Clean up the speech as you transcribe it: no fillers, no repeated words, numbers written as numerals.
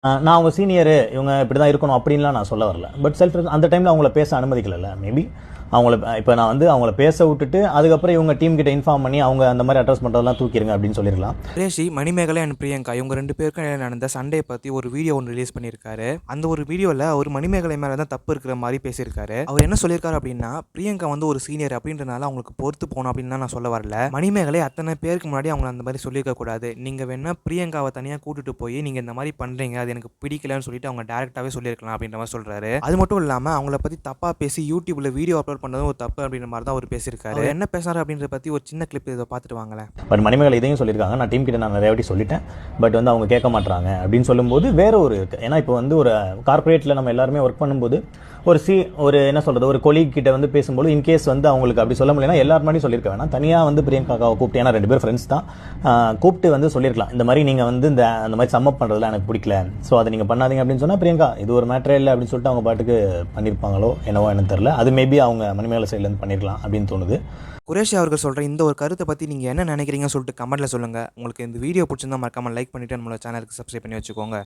நான் அவங்க சீனியரு, இவங்க இப்படி தான் இருக்கணும் அப்படின்லாம் நான் சொல்ல வரல. பட் அந்த டைமில் அவங்கள பேச அனுமதிக்கல. மேபி அவங்கள இப்போ நான் வந்து அவங்கள பேச விட்டுட்டு அதுக்கப்புறம் இவங்க டீம் கிட்ட இன்ஃபார்ம் பண்ணி அவங்க அந்த மாதிரி அட்ரஸ் பண்ணுறதெல்லாம் தூக்கிடுங்க அப்படின்னு சொல்லியிருக்கலாம். குரேஷி, மணிமேகலை அண்ட் பிரியங்கா இவங்க 2 பேருக்கும் இடையில நடந்த சண்டையை பற்றி ஒரு வீடியோ ஒன்று ரிலீஸ் பண்ணியிருக்காரு. அந்த ஒரு வீடியோவில் அவர் மணிமேகலை மேலே தான் தப்பு இருக்கிற மாதிரி பேசியிருக்காரு. அவர் என்ன சொல்லியிருக்காரு அப்படின்னா, பிரியங்கா வந்து ஒரு சீனியர் அப்படின்றனால அவங்களுக்கு பொறுத்து போகணும் அப்படின்னு நான் சொல்ல வரல. மணிமேகலை அத்தனை பேருக்கு முன்னாடி அவங்க அந்த மாதிரி சொல்லியிருக்க கூடாது. நீங்கள் வேணா பிரியங்காவை தனியாக கூட்டிட்டு போய் நீங்கள் இந்த மாதிரி பண்ணுறீங்க, அது எனக்கு பிடிக்கலன்னு சொல்லிட்டு அவங்க டேரெக்டாகவே சொல்லியிருக்கலாம் அப்படின்ற மாதிரி சொல்கிறாரு. அது மட்டும் இல்லாமல் அவங்கள பற்றி தப்பாக பேசி யூடியூப்ல வீடியோ அப்லோட் பண்ணுறதும் ஒரு தப்பு அப்படின்ற மாதிரி தான் அவர் பேசியிருக்காரு. என்ன பேசுறாரு அப்படின்றத பற்றி ஒரு சின்ன கிளிப் இதை பார்த்துட்டு வாங்களேன். பட் மணிமேகலை இதையும் சொல்லியிருக்காங்க, நான் டீம் கிட்ட நான் நிறைய வாட்டி சொல்லிட்டேன், பட் வந்து அவங்க கேட்க மாட்டாங்க அப்படின்னு சொல்லும்போது வேற ஒரு இருக்குது. ஏன்னா இப்போ வந்து ஒரு கார்பரேட்டில் நம்ம எல்லாருமே ஒர்க் பண்ணும்போது ஒரு என்ன சொல்கிறது, ஒரு கொலீக் கிட்ட வந்து பேசும்போது இன்கேஸ் வந்து அவங்களுக்கு அப்படி சொல்ல முடியலன்னா எல்லாரும் முன்னாடி சொல்லியிருக்க வேணாம், தனியாக வந்து பிரியங்காவை கூப்பிட்டு, ஏன்னா 2 பேர் ஃப்ரெண்ட்ஸ் தான், கூப்பிட்டு வந்து சொல்லியிருக்கலாம், இந்த மாதிரி நீங்கள் வந்து அந்த மாதிரி சம்மப் பண்ணுறதுல எனக்கு பிடிக்கல, ஸோ அதை நீங்கள் பண்ணாதீங்க அப்படின்னு சொன்னால் பிரியங்கா இது ஒரு மேட்டரே இல்லை அப்படின்னு சொல்லிட்டு அவங்க பாட்டுக்கு பண்ணியிருப்பாங்களோ என்னவோ எனக்கு தெரியல. அது மேபி அவங்க மணிமேகலை சைட்லேருந்து பண்ணியிருக்கலாம் அப்படின்னு தோணுது. குரேஷி அவர்கள் சொல்கிற இந்த ஒரு கருத்தை பற்றி நீங்கள் என்ன நினைக்கிறீங்கன்னு சொல்லிட்டு கமெண்ட்டில் சொல்லுங்கள். உங்களுக்கு இந்த வீடியோ பிடிச்சிருந்தா மறக்காமல் லைக் பண்ணிவிட்டு நம்மளோட சேனலுக்கு சப்ஸ்கிரைப் பண்ணி வச்சுக்கோங்க.